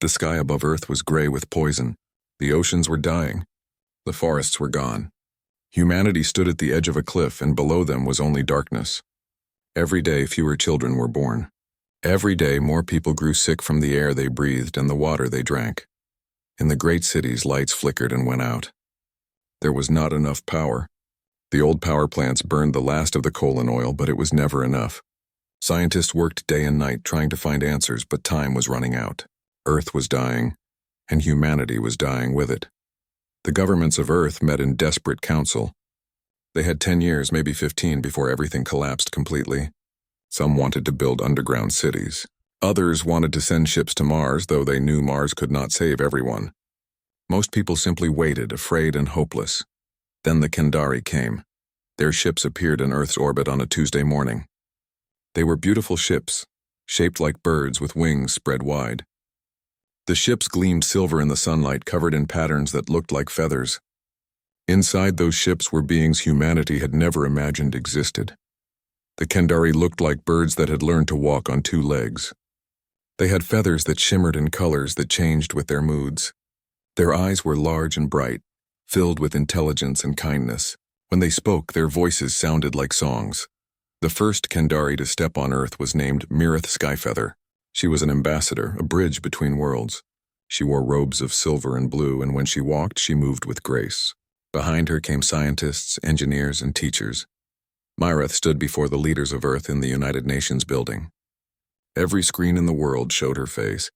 The sky above Earth was gray with poison. The oceans were dying. The forests were gone. Humanity stood at the edge of a cliff, and below them was only darkness. Every day, fewer children were born. Every day, more people grew sick from the air they breathed and the water they drank. In the great cities, lights flickered and went out. There was not enough power. The old power plants burned the last of the coal and oil, but it was never enough. Scientists worked day and night trying to find answers, but time was running out. Earth was dying, and humanity was dying with it. The governments of Earth met in desperate council. They had 10 years, maybe 15, before everything collapsed completely. Some wanted to build underground cities. Others wanted to send ships to Mars, though they knew Mars could not save everyone. Most people simply waited, afraid and hopeless. Then the Kandari came. Their ships appeared in Earth's orbit on a Tuesday morning. They were beautiful ships, shaped like birds with wings spread wide. The ships gleamed silver in the sunlight, covered in patterns that looked like feathers. Inside those ships were beings humanity had never imagined existed. The Kandari looked like birds that had learned to walk on 2 legs. They had feathers that shimmered in colors that changed with their moods. Their eyes were large and bright, filled with intelligence and kindness. When they spoke, their voices sounded like songs. The first Kandari to step on Earth was named Mirith Skyfeather. She was an ambassador, a bridge between worlds. She wore robes of silver and blue, and when she walked, she moved with grace. Behind her came scientists, engineers, and teachers. Mirith stood before the leaders of Earth in the United Nations building. Every screen in the world showed her face.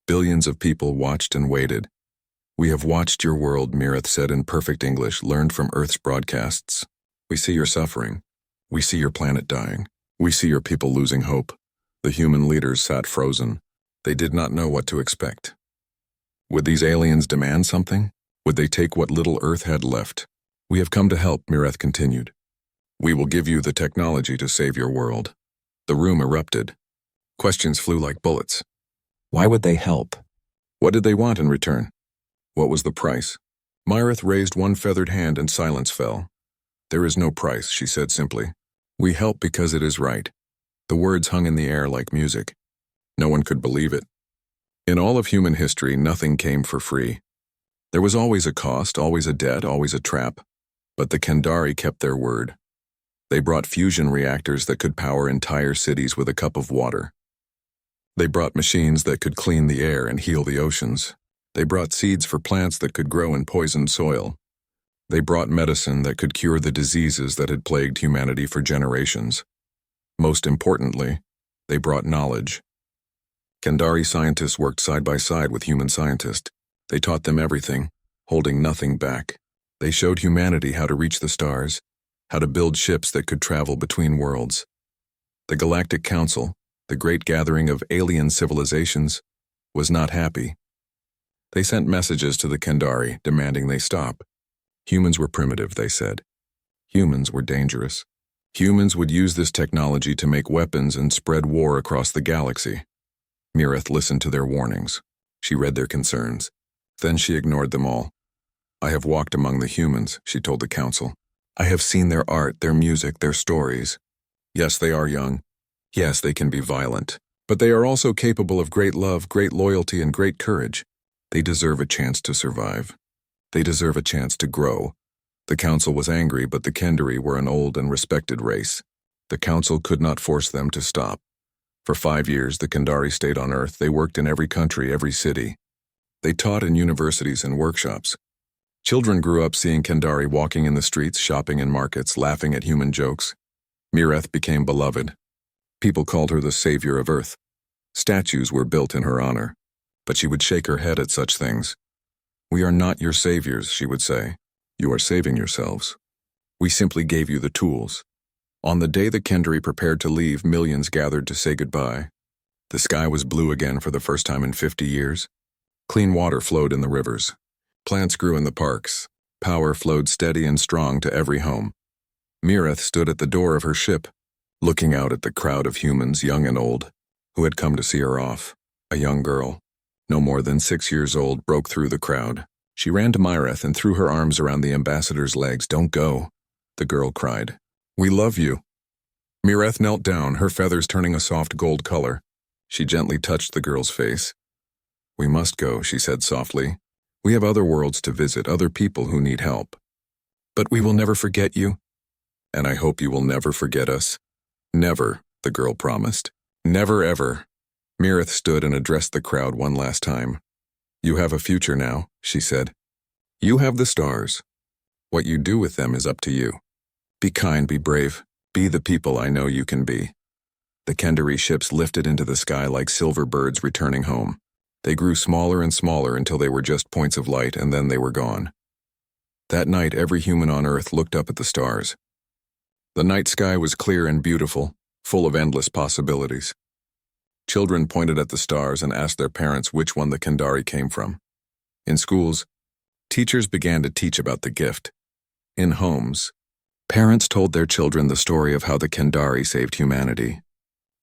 Billions of people watched and waited. "We have watched your world," Mirith said in perfect English, learned from Earth's broadcasts. "We see your suffering. We see your planet dying. We see your people losing hope." The human leaders sat frozen. They did not know what to expect. Would these aliens demand something? Would they take what little Earth had left? "We have come to help," Mirith continued. "We will give you the technology to save your world." The room erupted. Questions flew like bullets. Why would they help? What did they want in return? What was the price? Mirith raised one feathered hand and silence fell. "There is no price," she said simply. "We help because it is right." The words hung in the air like music. No one could believe it. In all of human history, nothing came for free. There was always a cost, always a debt, always a trap. But the Kandari kept their word. They brought fusion reactors that could power entire cities with a cup of water. They brought machines that could clean the air and heal the oceans. They brought seeds for plants that could grow in poisoned soil. They brought medicine that could cure the diseases that had plagued humanity for generations. Most importantly, they brought knowledge. Kandari scientists worked side by side with human scientists. They taught them everything, holding nothing back. They showed humanity how to reach the stars, how to build ships that could travel between worlds. The Galactic Council, the great gathering of alien civilizations, was not happy. They sent messages to the Kandari demanding they stop. Humans were primitive, they said. Humans were dangerous. Humans would use this technology to make weapons and spread war across the galaxy. Mirith listened to their warnings. She read their concerns. Then she ignored them all. "I have walked among the humans," she told the council. "I have seen their art, their music, their stories. Yes, they are young. Yes, they can be violent. But they are also capable of great love, great loyalty, and great courage. They deserve a chance to survive. They deserve a chance to grow." The council was angry, but the Kandari were an old and respected race. The council could not force them to stop. For 5 years, the Kandari stayed on Earth. They worked in every country, every city. They taught in universities and workshops. Children grew up seeing Kandari walking in the streets, shopping in markets, laughing at human jokes. Mirith became beloved. People called her the savior of Earth. Statues were built in her honor. But she would shake her head at such things. "We are not your saviors," she would say. "You are saving yourselves. We simply gave you the tools." On the day the Kandari prepared to leave, millions gathered to say goodbye. The sky was blue again for the first time in 50 years. Clean water flowed in the rivers. Plants grew in the parks. Power flowed steady and strong to every home. Mirith stood at the door of her ship, looking out at the crowd of humans, young and old, who had come to see her off. A young girl, no more than 6 years old, broke through the crowd. She ran to Mirith and threw her arms around the ambassador's legs. "Don't go," the girl cried. "We love you." Mirith knelt down, her feathers turning a soft gold color. She gently touched the girl's face. We must go, she said softly. We have other worlds to visit, other people who need help. But we will never forget you. And I hope you will never forget us. Never, the girl promised. Never ever. Mirith stood and addressed the crowd one last time. You have a future now, she said. You have the stars. What you do with them is up to you. Be kind, be brave, be the people I know you can be. The Kendari ships lifted into the sky like silver birds returning home. They grew smaller and smaller until they were just points of light, and then they were gone. That night, every human on Earth looked up at the stars. The night sky was clear and beautiful, full of endless possibilities. Children pointed at the stars and asked their parents which one the Kendari came from. In schools, teachers began to teach about the gift. In homes, parents told their children the story of how the Kendari saved humanity.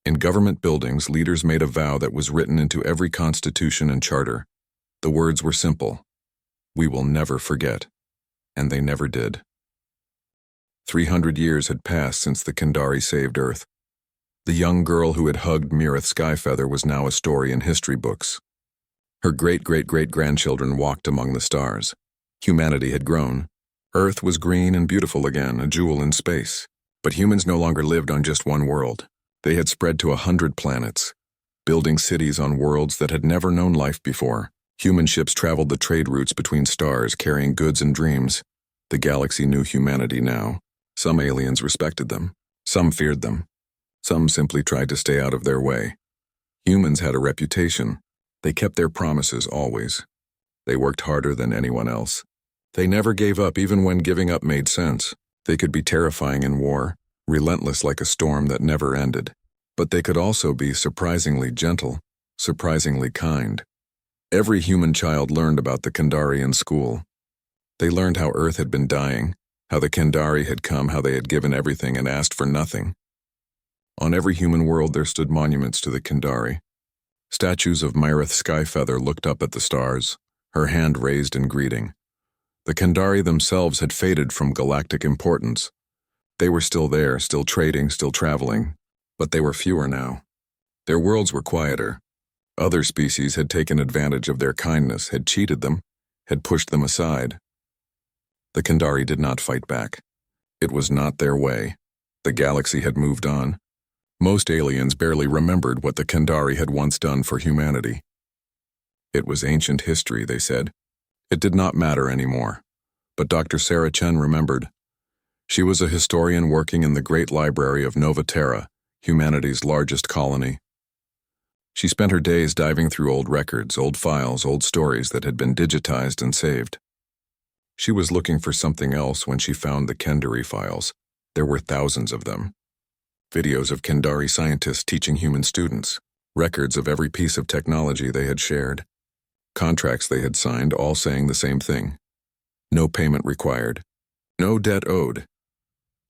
In government buildings, leaders made a vow that was written into every constitution and charter. The words were simple. We will never forget. And they never did. 300 years had passed since the Kendari saved Earth. The young girl who had hugged Mirith Skyfeather was now a story in history books. Her great-great-great-grandchildren walked among the stars. Humanity had grown. Earth was green and beautiful again, a jewel in space. But humans no longer lived on just one world. They had spread to 100 planets, building cities on worlds that had never known life before. Human ships traveled the trade routes between stars, carrying goods and dreams. The galaxy knew humanity now. Some aliens respected them. Some feared them. Some simply tried to stay out of their way. Humans had a reputation. They kept their promises always. They worked harder than anyone else. They never gave up even when giving up made sense. They could be terrifying in war, relentless like a storm that never ended. But they could also be surprisingly gentle, surprisingly kind. Every human child learned about the Kendari in school. They learned how Earth had been dying, how the Kendari had come, how they had given everything and asked for nothing. On every human world there stood monuments to the Kendari. Statues of Mirith Skyfeather looked up at the stars, her hand raised in greeting. The Kendari themselves had faded from galactic importance. They were still there, still trading, still traveling, but they were fewer now. Their worlds were quieter. Other species had taken advantage of their kindness, had cheated them, had pushed them aside. The Kendari did not fight back. It was not their way. The galaxy had moved on. Most aliens barely remembered what the Kendari had once done for humanity. It was ancient history, they said. It did not matter anymore. But Dr. Sarah Chen remembered. She was a historian working in the Great Library of Nova Terra, humanity's largest colony. She spent her days diving through old records, old files, old stories that had been digitized and saved. She was looking for something else when she found the Kendari files. There were thousands of them. Videos of Kendari scientists teaching human students, records of every piece of technology they had shared, contracts they had signed, all saying the same thing. No payment required. No debt owed.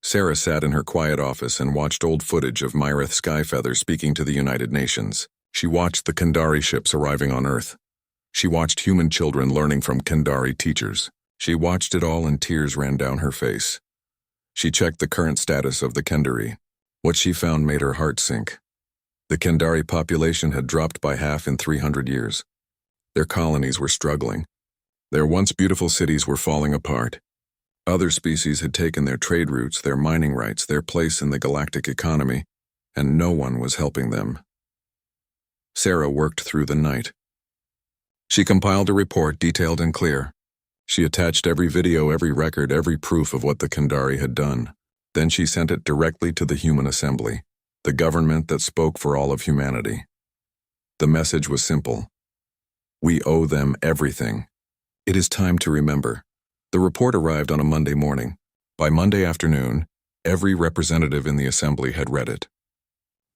Sarah sat in her quiet office and watched old footage of Mirith Skyfeather speaking to the United Nations. She watched the Kendari ships arriving on Earth. She watched human children learning from Kendari teachers. She watched it all and tears ran down her face. She checked the current status of the Kendari. What she found made her heart sink. The Kendari population had dropped by half in 300 years. Their colonies were struggling. Their once beautiful cities were falling apart. Other species had taken their trade routes, their mining rights, their place in the galactic economy, and no one was helping them. Sarah worked through the night. She compiled a report detailed and clear. She attached every video, every record, every proof of what the Kendari had done. Then she sent it directly to the Human Assembly, the government that spoke for all of humanity. The message was simple. We owe them everything. It is time to remember. The report arrived on a Monday morning. By Monday afternoon, every representative in the assembly had read it.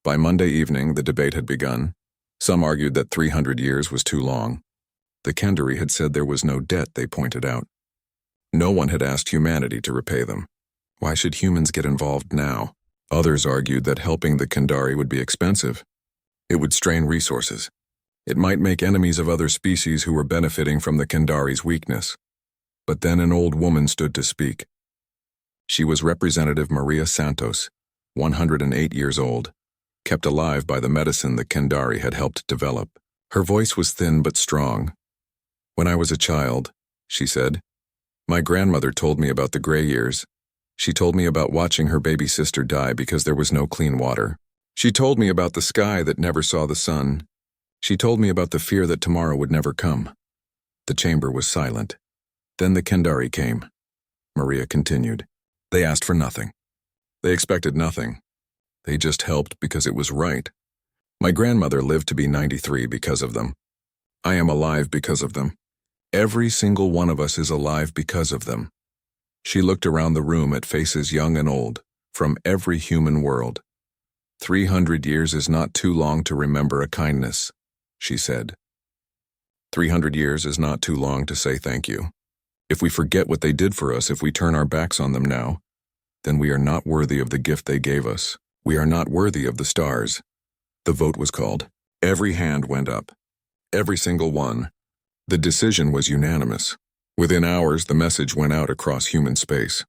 By Monday evening, the debate had begun. Some argued that 300 years was too long. The Kendari had said there was no debt, they pointed out. No one had asked humanity to repay them. Why should humans get involved now? Others argued that helping the Kendari would be expensive. It would strain resources. It might make enemies of other species who were benefiting from the Kendari's weakness. But then an old woman stood to speak. She was Representative Maria Santos, 108 years old, kept alive by the medicine the Kendari had helped develop. Her voice was thin but strong. "When I was a child," she said, "my grandmother told me about the gray years. She told me about watching her baby sister die because there was no clean water. She told me about the sky that never saw the sun. She told me about the fear that tomorrow would never come." The chamber was silent. Then the Kendari came. Maria continued. "They asked for nothing. They expected nothing. They just helped because it was right. My grandmother lived to be 93 because of them. I am alive because of them. Every single one of us is alive because of them." She looked around the room at faces young and old, from every human world. 300 years is not too long to remember a kindness," she said. 300 years is not too long to say thank you. If we forget what they did for us, if we turn our backs on them now, then we are not worthy of the gift they gave us. We are not worthy of the stars. The vote was called. Every hand went up. Every single one. The decision was unanimous. Within hours, the message went out across human space.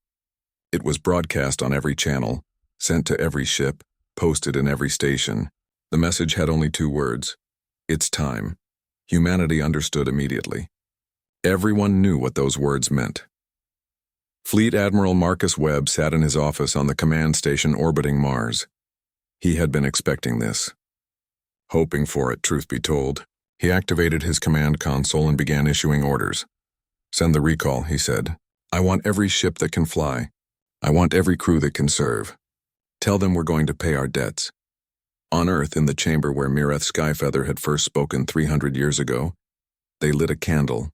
It was broadcast on every channel, sent to every ship, posted in every station. The message had only 2 words. It's time. Humanity understood immediately. Everyone knew what those words meant. Fleet Admiral Marcus Webb sat in his office on the command station orbiting Mars. He had been expecting this. Hoping for it, truth be told. He activated his command console and began issuing orders. "Send the recall," he said. "I want every ship that can fly. I want every crew that can serve. Tell them we're going to pay our debts." On Earth, in the chamber where Mireth Skyfeather had first spoken 300 years ago, they lit a candle.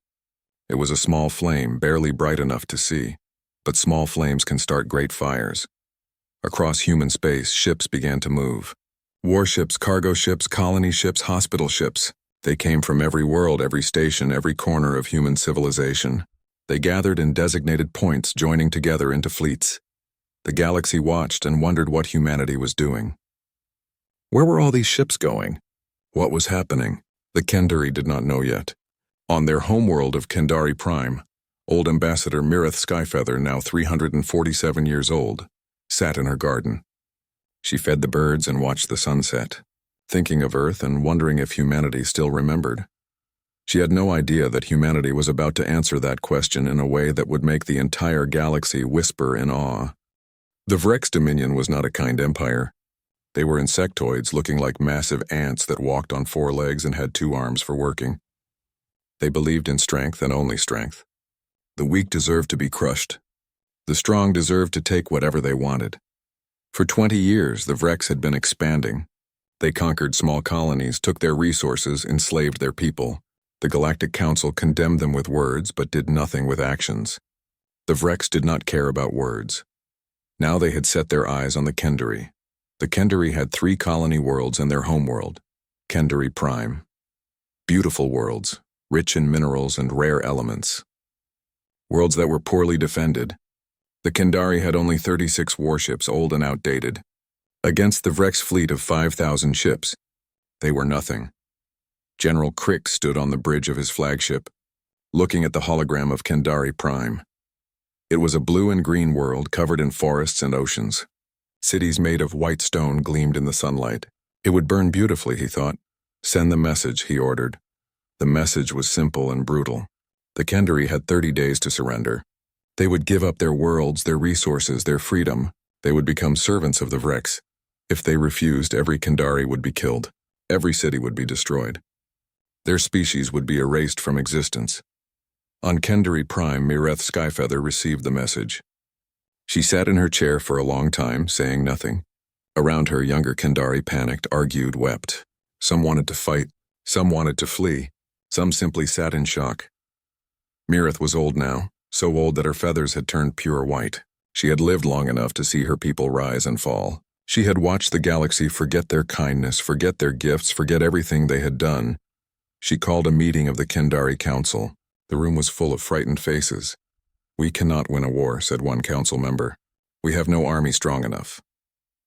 It was a small flame, barely bright enough to see, but small flames can start great fires. Across human space, ships began to move. Warships, cargo ships, colony ships, hospital ships. They came from every world, every station, every corner of human civilization. They gathered in designated points, joining together into fleets. The galaxy watched and wondered what humanity was doing. Where were all these ships going? What was happening? The Kendari did not know yet. On their homeworld of Kendari Prime, old Ambassador Mireth Skyfeather, now 347 years old, sat in her garden. She fed the birds and watched the sunset, thinking of Earth and wondering if humanity still remembered. She had no idea that humanity was about to answer that question in a way that would make the entire galaxy whisper in awe. The Vrex Dominion was not a kind empire. They were insectoids looking like massive ants that walked on 4 legs and had 2 arms for working. They believed in strength and only strength. The weak deserved to be crushed. The strong deserved to take whatever they wanted. For 20 years, the Vrex had been expanding. They conquered small colonies, took their resources, enslaved their people. The Galactic Council condemned them with words, but did nothing with actions. The Vrex did not care about words. Now they had set their eyes on the Kendari. The Kendari had 3 colony worlds and their homeworld, Kendari Prime. Beautiful worlds, rich in minerals and rare elements. Worlds that were poorly defended. The Kendari had only 36 warships, old and outdated. Against the Vrex fleet of 5,000 ships, they were nothing. General Crick stood on the bridge of his flagship, looking at the hologram of Kendari Prime. It was a blue and green world covered in forests and oceans. Cities made of white stone gleamed in the sunlight. It would burn beautifully, he thought. "Send the message," he ordered. The message was simple and brutal. The Kendari had 30 days to surrender. They would give up their worlds, their resources, their freedom. They would become servants of the Vrex. If they refused, every Kendari would be killed. Every city would be destroyed. Their species would be erased from existence. On Kendari Prime, Mireth Skyfeather received the message. She sat in her chair for a long time, saying nothing. Around her, younger Kendari panicked, argued, wept. Some wanted to fight. Some wanted to flee. Some simply sat in shock. Mireth was old now, so old that her feathers had turned pure white. She had lived long enough to see her people rise and fall. She had watched the galaxy forget their kindness, forget their gifts, forget everything they had done. She called a meeting of the Kendari Council. The room was full of frightened faces. "We cannot win a war," said one council member. "We have no army strong enough."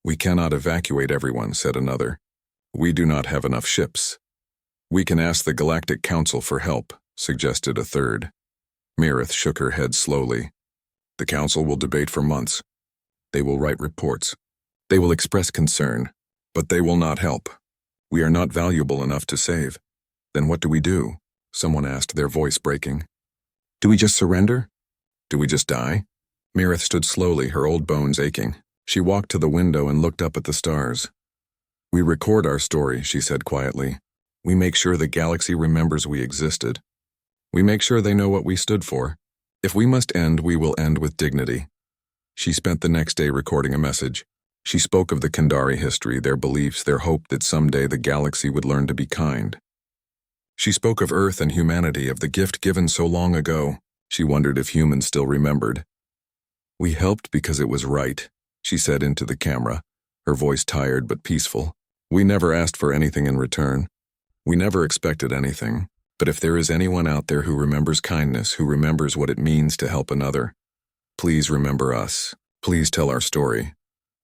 "We cannot evacuate everyone," said another. "We do not have enough ships." "We can ask the Galactic Council for help," suggested a third. Mireth shook her head slowly. "The council will debate for months. They will write reports. They will express concern, but they will not help. We are not valuable enough to save." Then what do we do? Someone asked, their voice breaking. Do we just surrender? Do we just die? Mirith stood slowly, her old bones aching. She walked to the window and looked up at the stars. We record our story, she said quietly. We make sure the galaxy remembers we existed. We make sure they know what we stood for. If we must end, we will end with dignity. She spent the next day recording a message. She spoke of the Kandari history, their beliefs, their hope that someday the galaxy would learn to be kind. She spoke of Earth and humanity, of the gift given so long ago. She wondered if humans still remembered. We helped because it was right, she said into the camera, her voice tired but peaceful. We never asked for anything in return. We never expected anything. But if there is anyone out there who remembers kindness, who remembers what it means to help another, please remember us. Please tell our story.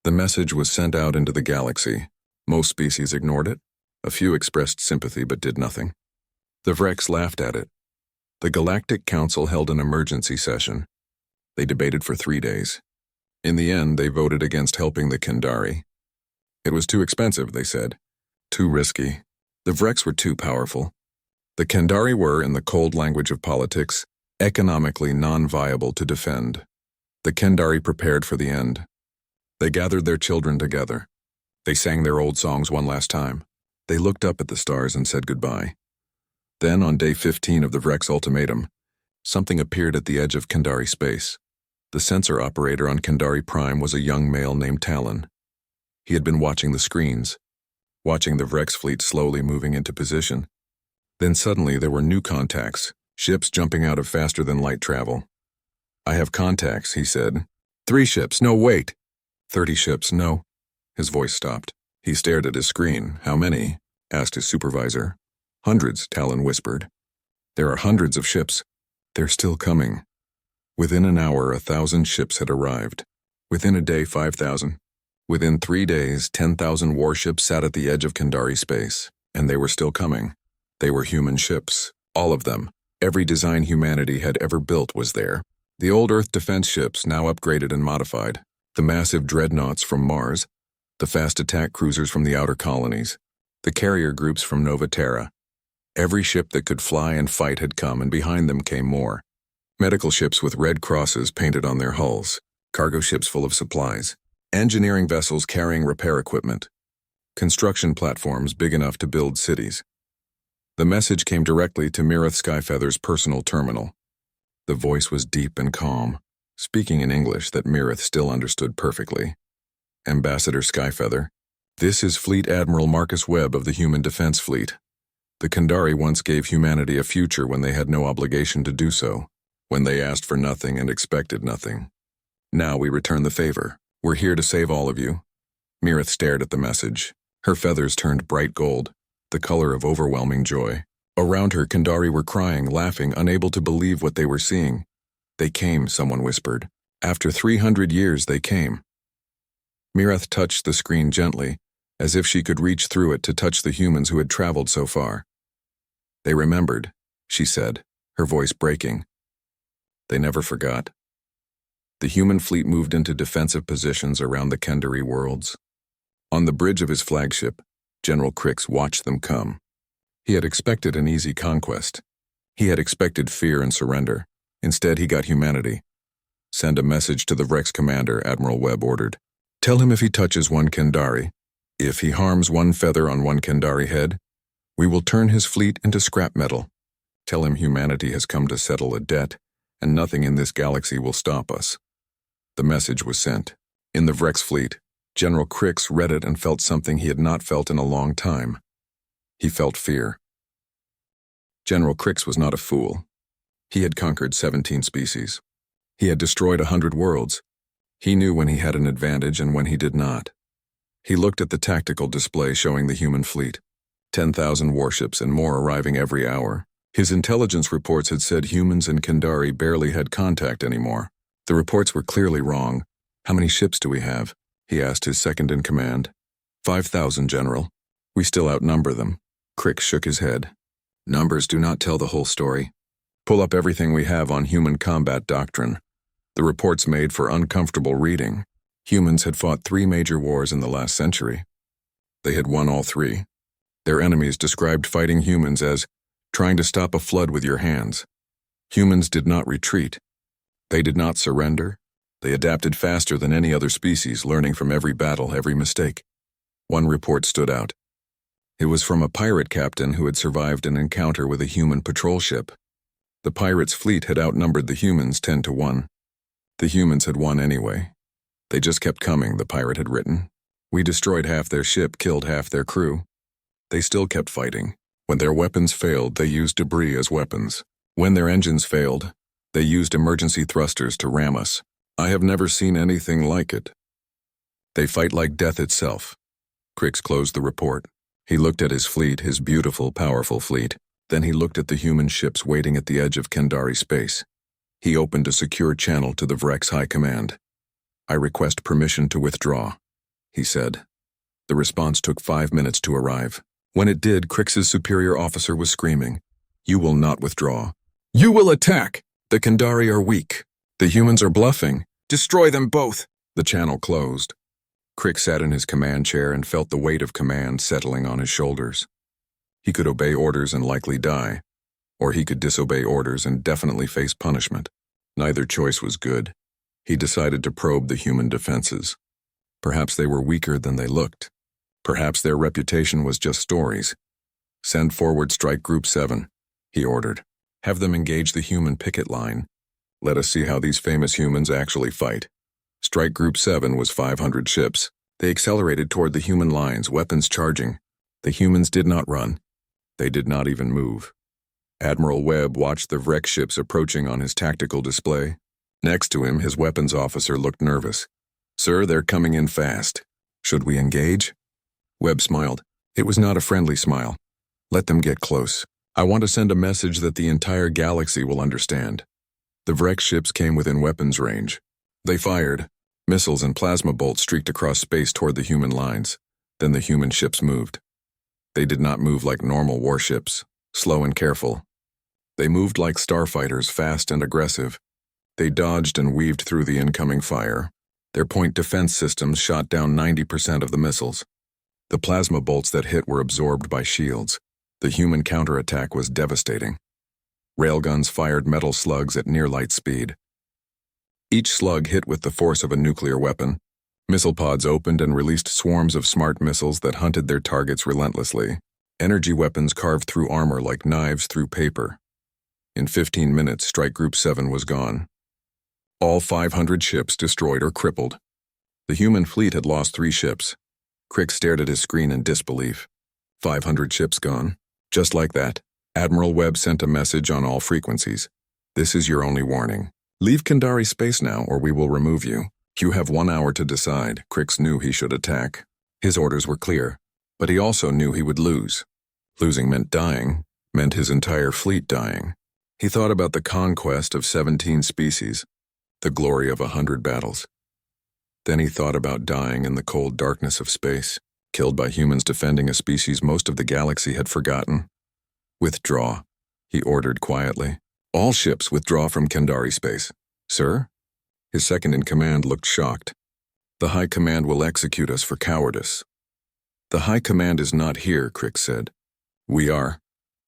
The message was sent out into the galaxy. Most species ignored it. A few expressed sympathy but did nothing. The Vrex laughed at it. The Galactic Council held an emergency session. They debated for 3 days. In the end, they voted against helping the Kandari. It was too expensive, they said. Too risky. The Vrex were too powerful. The Kandari were, in the cold language of politics, economically non-viable to defend. The Kandari prepared for the end. They gathered their children together. They sang their old songs one last time. They looked up at the stars and said goodbye. Then, on day 15 of the Vrex ultimatum, something appeared at the edge of Kandari space. The sensor operator on Kandari Prime was a young male named Talon. He had been watching the screens, watching the Vrex fleet slowly moving into position. Then suddenly there were new contacts, ships jumping out of faster-than-light travel. I have contacts, he said. 3 ships, no, wait. 30 ships, no. His voice stopped. He stared at his screen. How many? Asked his supervisor. Hundreds, Talon whispered. There are hundreds of ships. They're still coming. Within an hour, 1,000 ships had arrived. Within a day, 5,000. Within 3 days, 10,000 warships sat at the edge of Kandari space, and they were still coming. They were human ships, all of them. Every design humanity had ever built was there. The old Earth defense ships, now upgraded and modified. The massive dreadnoughts from Mars. The fast attack cruisers from the outer colonies. The carrier groups from Nova Terra. Every ship that could fly and fight had come, and behind them came more. Medical ships with red crosses painted on their hulls. Cargo ships full of supplies. Engineering vessels carrying repair equipment. Construction platforms big enough to build cities. The message came directly to Mirith Skyfeather's personal terminal. The voice was deep and calm, speaking in English that Mirith still understood perfectly. Ambassador Skyfeather, this is Fleet Admiral Marcus Webb of the Human Defense Fleet. The Kandari once gave humanity a future when they had no obligation to do so, when they asked for nothing and expected nothing. Now we return the favor. We're here to save all of you. Mirith stared at the message. Her feathers turned bright gold, the color of overwhelming joy. Around her, Kandari were crying, laughing, unable to believe what they were seeing. They came, someone whispered. After 300 years, they came. Mirith touched the screen gently, as if she could reach through it to touch the humans who had traveled so far. They remembered, she said, her voice breaking. They never forgot. The human fleet moved into defensive positions around the Kandari worlds. On the bridge of his flagship, General Crix watched them come. He had expected an easy conquest. He had expected fear and surrender. Instead, he got humanity. Send a message to the Vrex commander, Admiral Webb ordered. Tell him if he touches one Kandari, if he harms one feather on one Kandari head, we will turn his fleet into scrap metal. Tell him humanity has come to settle a debt, and nothing in this galaxy will stop us. The message was sent. In the Vrex fleet, General Crix read it and felt something he had not felt in a long time. He felt fear. General Crix was not a fool. He had conquered 17 species. He had destroyed 100 worlds. He knew when he had an advantage and when he did not. He looked at the tactical display showing the human fleet. 10,000 warships and more arriving every hour. His intelligence reports had said humans and Kandari barely had contact anymore. The reports were clearly wrong. How many ships do we have? He asked his second-in-command. 5,000, General. We still outnumber them. Crix shook his head. Numbers do not tell the whole story. Pull up everything we have on human combat doctrine. The reports made for uncomfortable reading. Humans had fought 3 major wars in the last century. They had won all 3. Their enemies described fighting humans as trying to stop a flood with your hands. Humans did not retreat. They did not surrender. They adapted faster than any other species, learning from every battle, every mistake. One report stood out. It was from a pirate captain who had survived an encounter with a human patrol ship. The pirates' fleet had outnumbered the humans 10-1. The humans had won anyway. They just kept coming, the pirate had written. We destroyed half their ship, killed half their crew. They still kept fighting. When their weapons failed, they used debris as weapons. When their engines failed, they used emergency thrusters to ram us. I have never seen anything like it. They fight like death itself. Crix closed the report. He looked at his fleet, his beautiful, powerful fleet. Then he looked at the human ships waiting at the edge of Kendari space. He opened a secure channel to the Vrex High Command. I request permission to withdraw, he said. The response took 5 minutes to arrive. When it did, Crix's superior officer was screaming, "You will not withdraw. You will attack! The Kendari are weak. The humans are bluffing. Destroy them both!" The channel closed. Crix sat in his command chair and felt the weight of command settling on his shoulders. He could obey orders and likely die, or he could disobey orders and definitely face punishment. Neither choice was good. He decided to probe the human defenses. Perhaps they were weaker than they looked. Perhaps their reputation was just stories. "Send forward Strike Group 7, he ordered. "Have them engage the human picket line. Let us see how these famous humans actually fight." Strike Group 7 was 500 ships. They accelerated toward the human lines, weapons charging. The humans did not run. They did not even move. Admiral Webb watched the Vrex ships approaching on his tactical display. Next to him, his weapons officer looked nervous. "Sir, they're coming in fast. Should we engage?" Webb smiled. It was not a friendly smile. "Let them get close. I want to send a message that the entire galaxy will understand." The Vrex ships came within weapons range. They fired. Missiles and plasma bolts streaked across space toward the human lines. Then the human ships moved. They did not move like normal warships, slow and careful. They moved like starfighters, fast and aggressive. They dodged and weaved through the incoming fire. Their point defense systems shot down 90% of the missiles. The plasma bolts that hit were absorbed by shields. The human counterattack was devastating. Railguns fired metal slugs at near-light speed. Each slug hit with the force of a nuclear weapon. Missile pods opened and released swarms of smart missiles that hunted their targets relentlessly. Energy weapons carved through armor like knives through paper. In 15 minutes, Strike Group 7 was gone. All 500 ships destroyed or crippled. The human fleet had lost 3 ships. Crix stared at his screen in disbelief. 500 ships gone. Just like that, Admiral Webb sent a message on all frequencies. "This is your only warning. Leave Kendari space now or we will remove you. You have 1 hour to decide." Crix knew he should attack. His orders were clear, but he also knew he would lose. Losing meant dying, meant his entire fleet dying. He thought about the conquest of 17 species, the glory of 100 battles. Then he thought about dying in the cold darkness of space, killed by humans defending a species most of the galaxy had forgotten. "Withdraw," he ordered quietly. "All ships withdraw from Kendari space." "Sir?" His second-in-command looked shocked. "The High Command will execute us for cowardice." "The High Command is not here," Crix said. "We are,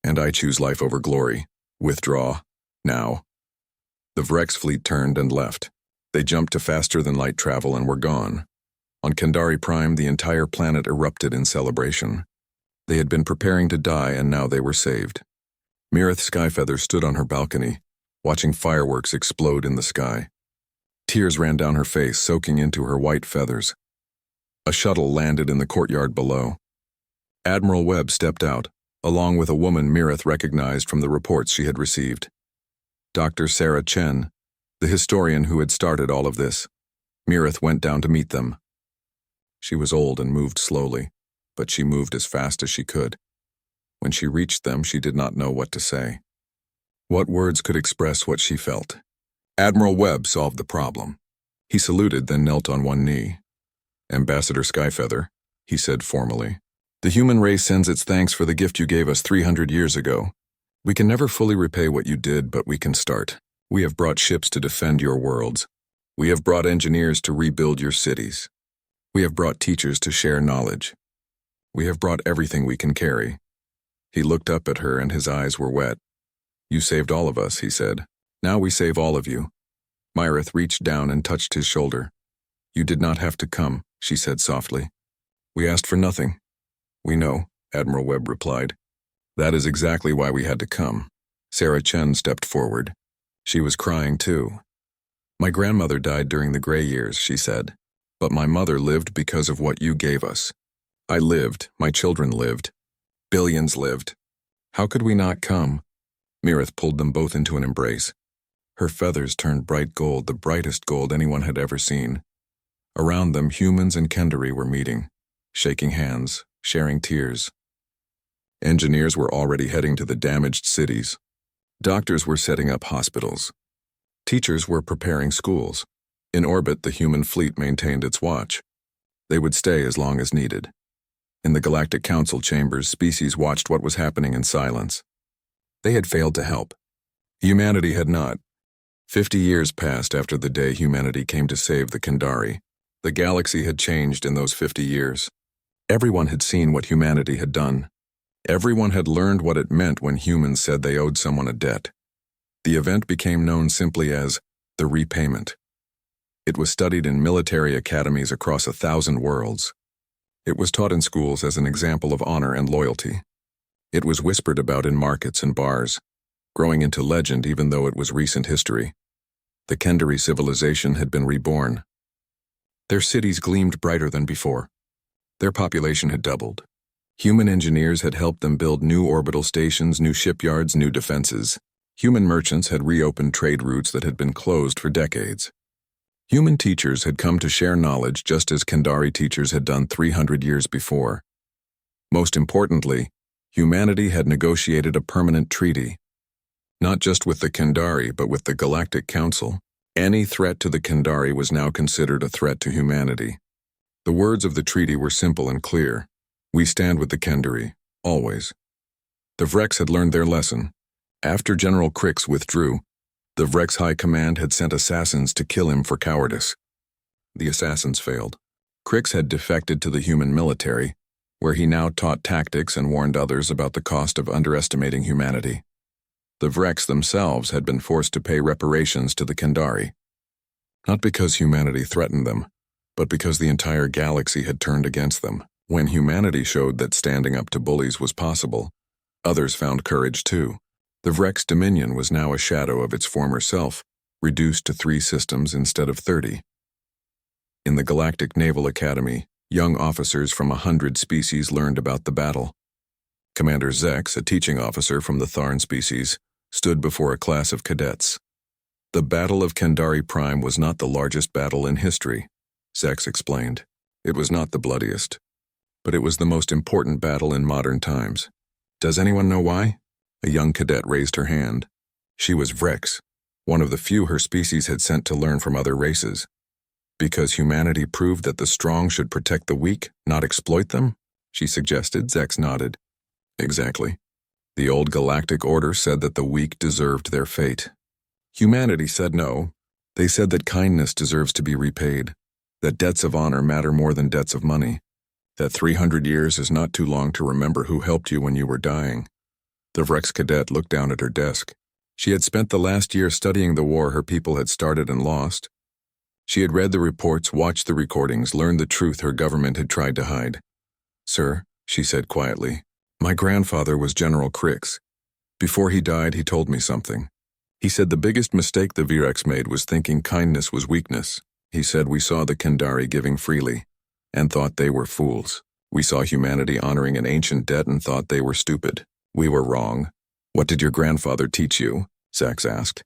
and I choose life over glory. Withdraw, now." The Vrex fleet turned and left. They jumped to faster-than-light travel and were gone. On Kendari Prime, the entire planet erupted in celebration. They had been preparing to die, and now they were saved. Mirith Skyfeather stood on her balcony, watching fireworks explode in the sky. Tears ran down her face, soaking into her white feathers. A shuttle landed in the courtyard below. Admiral Webb stepped out, along with a woman Mirith recognized from the reports she had received. Dr. Sarah Chen, the historian who had started all of this. Mirith went down to meet them. She was old and moved slowly, but she moved as fast as she could. When she reached them, she did not know what to say. What words could express what she felt? Admiral Webb solved the problem. He saluted, then knelt on one knee. "Ambassador Skyfeather," he said formally, "the human race sends its thanks for the gift you gave us 300 years ago. We can never fully repay what you did, but we can start. We have brought ships to defend your worlds. We have brought engineers to rebuild your cities. We have brought teachers to share knowledge. We have brought everything we can carry. He looked up at her and his eyes were wet. "You saved all of us," he said. "Now we save all of you." Myrith reached down and touched his shoulder. "You did not have to come," she said softly. "We asked for nothing." "We know," Admiral Webb replied. "That is exactly why we had to come." Sarah Chen stepped forward. She was crying too. "My grandmother died during the gray years," she said. "But my mother lived because of what you gave us. I lived, my children lived. Billions lived. How could we not come?" Myrith pulled them both into an embrace. Her feathers turned bright gold, the brightest gold anyone had ever seen. Around them, humans and Kendari were meeting, shaking hands, sharing tears. Engineers were already heading to the damaged cities. Doctors were setting up hospitals. Teachers were preparing schools. In orbit, the human fleet maintained its watch. They would stay as long as needed. In the Galactic Council chambers, species watched what was happening in silence. They had failed to help. Humanity had not. 50 years passed after the day humanity came to save the Kendari. The galaxy had changed in those 50 years. Everyone had seen what humanity had done. Everyone had learned what it meant when humans said they owed someone a debt. The event became known simply as the repayment. It was studied in military academies across 1,000 worlds. It was taught in schools as an example of honor and loyalty. It was whispered about in markets and bars, growing into legend even though it was recent history. The Kendari civilization had been reborn. Their cities gleamed brighter than before. Their population had doubled. Human engineers had helped them build new orbital stations, new shipyards, new defenses. Human merchants had reopened trade routes that had been closed for decades. Human teachers had come to share knowledge just as Kendari teachers had done 300 years before. Most importantly, humanity had negotiated a permanent treaty. Not just with the Kendari, but with the Galactic Council. Any threat to the Kendari was now considered a threat to humanity. The words of the treaty were simple and clear. We stand with the Kendari, always. The Vrex had learned their lesson. After General Crix withdrew, the Vrex High Command had sent assassins to kill him for cowardice. The assassins failed. Crix had defected to the human military, where he now taught tactics and warned others about the cost of underestimating humanity. The Vrex themselves had been forced to pay reparations to the Kendari. Not because humanity threatened them, but because the entire galaxy had turned against them. When humanity showed that standing up to bullies was possible, others found courage too. The Vrex Dominion was now a shadow of its former self, reduced to 3 systems instead of 30. In the Galactic Naval Academy, young officers from 100 species learned about the battle. Commander Zex, a teaching officer from the Tharn species, stood before a class of cadets. The Battle of Kendari Prime was not the largest battle in history, Zex explained. It was not the bloodiest, but it was the most important battle in modern times. Does anyone know why? A young cadet raised her hand. She was Vrex, one of the few her species had sent to learn from other races. Because humanity proved that the strong should protect the weak, not exploit them? She suggested. Zex nodded. Exactly. The old galactic order said that the weak deserved their fate. Humanity said no. They said that kindness deserves to be repaid, that debts of honor matter more than debts of money, that 300 years is not too long to remember who helped you when you were dying. The Vrex cadet looked down at her desk. She had spent the last year studying the war her people had started and lost. She had read the reports, watched the recordings, learned the truth her government had tried to hide. Sir, she said quietly, my grandfather was General Crix. Before he died, he told me something. He said the biggest mistake the Vrex made was thinking kindness was weakness. He said we saw the Kendari giving freely, and thought they were fools. We saw humanity honoring an ancient debt and thought they were stupid. We were wrong. What did your grandfather teach you? Zax asked.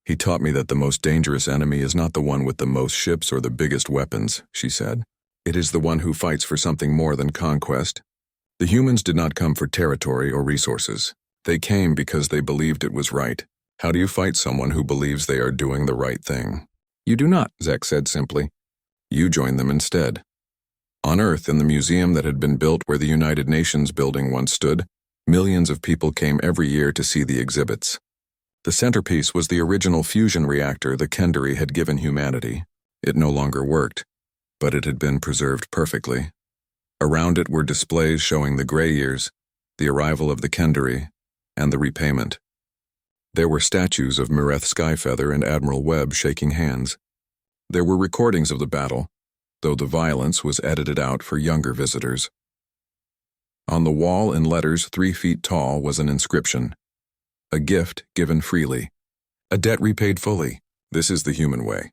He taught me that the most dangerous enemy is not the one with the most ships or the biggest weapons, she said. It is the one who fights for something more than conquest. The humans did not come for territory or resources. They came because they believed it was right. How do you fight someone who believes they are doing the right thing? You do not, Zax said simply. You join them instead. On Earth, in the museum that had been built where the United Nations building once stood, millions of people came every year to see the exhibits. The centerpiece was the original fusion reactor the Kendari had given humanity. It no longer worked, but it had been preserved perfectly. Around it were displays showing the gray years, the arrival of the Kendari, and the repayment. There were statues of Mireth Skyfeather and Admiral Webb shaking hands. There were recordings of the battle, though the violence was edited out for younger visitors. On the wall in letters 3 feet tall was an inscription: "A gift given freely. A debt repaid fully. This is the human way."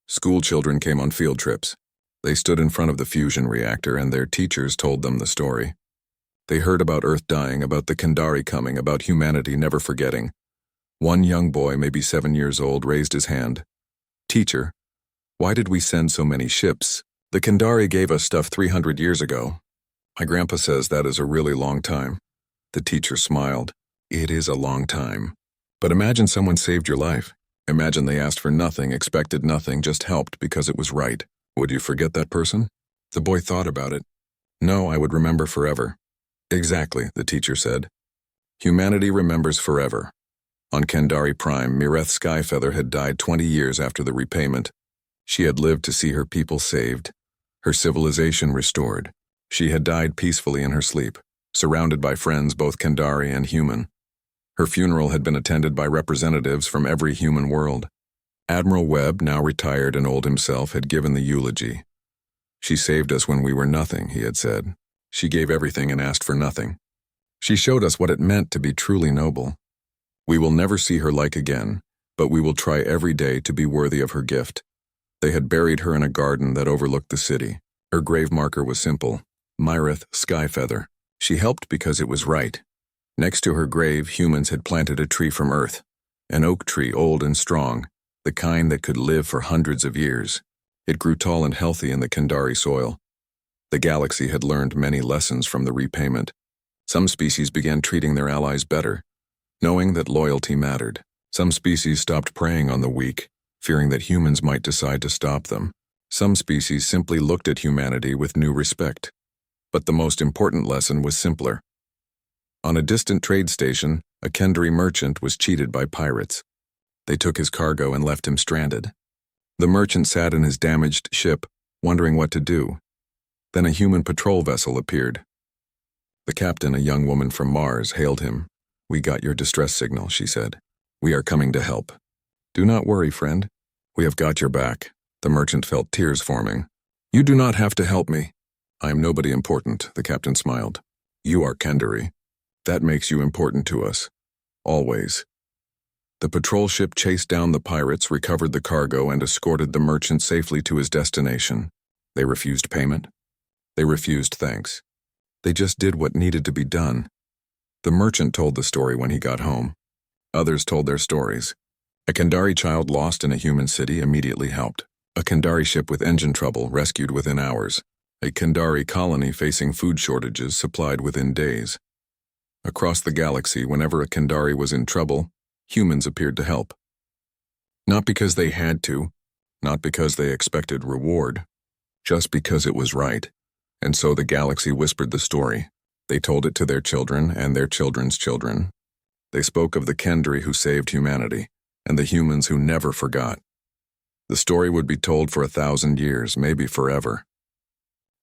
School children came on field trips. They stood in front of the fusion reactor and their teachers told them the story. They heard about Earth dying, about the Kendari coming, about humanity never forgetting. One young boy, maybe 7 years old, raised his hand. "Teacher, why did we send so many ships? The Kendari gave us stuff 300 years ago. My grandpa says that is a really long time." The teacher smiled. "It is a long time. But imagine someone saved your life. Imagine they asked for nothing, expected nothing, just helped because it was right. Would you forget that person?" The boy thought about it. "No, I would remember forever." "Exactly," the teacher said. "Humanity remembers forever." On Kendari Prime, Mireth Skyfeather had died 20 years after the repayment. She had lived to see her people saved, her civilization restored. She had died peacefully in her sleep, surrounded by friends both Kendari and human. Her funeral had been attended by representatives from every human world. Admiral Webb, now retired and old himself, had given the eulogy. "She saved us when we were nothing," he had said. "She gave everything and asked for nothing. She showed us what it meant to be truly noble. We will never see her like again, but we will try every day to be worthy of her gift." They had buried her in a garden that overlooked the city. Her grave marker was simple: Mireth Skyfeather. She helped because it was right. Next to her grave, humans had planted a tree from Earth, an oak tree old and strong, the kind that could live for hundreds of years. It grew tall and healthy in the Kendari soil. The galaxy had learned many lessons from the repayment. Some species began treating their allies better, knowing that loyalty mattered. Some species stopped preying on the weak, fearing that humans might decide to stop them. Some species simply looked at humanity with new respect. But the most important lesson was simpler. On a distant trade station, a Kendari merchant was cheated by pirates. They took his cargo and left him stranded. The merchant sat in his damaged ship, wondering what to do. Then a human patrol vessel appeared. The captain, a young woman from Mars, hailed him. "We got your distress signal," she said. "We are coming to help. Do not worry, friend. We have got your back." The merchant felt tears forming. "You do not have to help me. I am nobody important," the captain smiled. "You are Kendari. That makes you important to us. Always." The patrol ship chased down the pirates, recovered the cargo, and escorted the merchant safely to his destination. They refused payment. They refused thanks. They just did what needed to be done. The merchant told the story when he got home. Others told their stories. A Kendari child lost in a human city immediately helped. A Kendari ship with engine trouble rescued within hours. A Kendari colony facing food shortages supplied within days. Across the galaxy, whenever a Kendari was in trouble, humans appeared to help. Not because they had to, not because they expected reward, just because it was right. And so the galaxy whispered the story. They told it to their children and their children's children. They spoke of the Kendari who saved humanity, and the humans who never forgot. The story would be told for 1,000 years, maybe forever.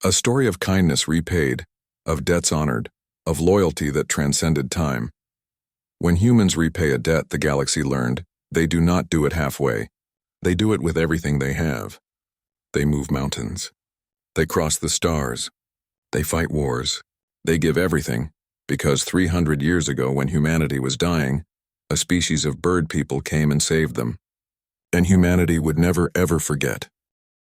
A story of kindness repaid, of debts honored, of loyalty that transcended time. When humans repay a debt, the galaxy learned, they do not do it halfway. They do it with everything they have. They move mountains. They cross the stars. They fight wars. They give everything, because 300 years ago when humanity was dying, a species of bird people came and saved them. And humanity would never ever forget.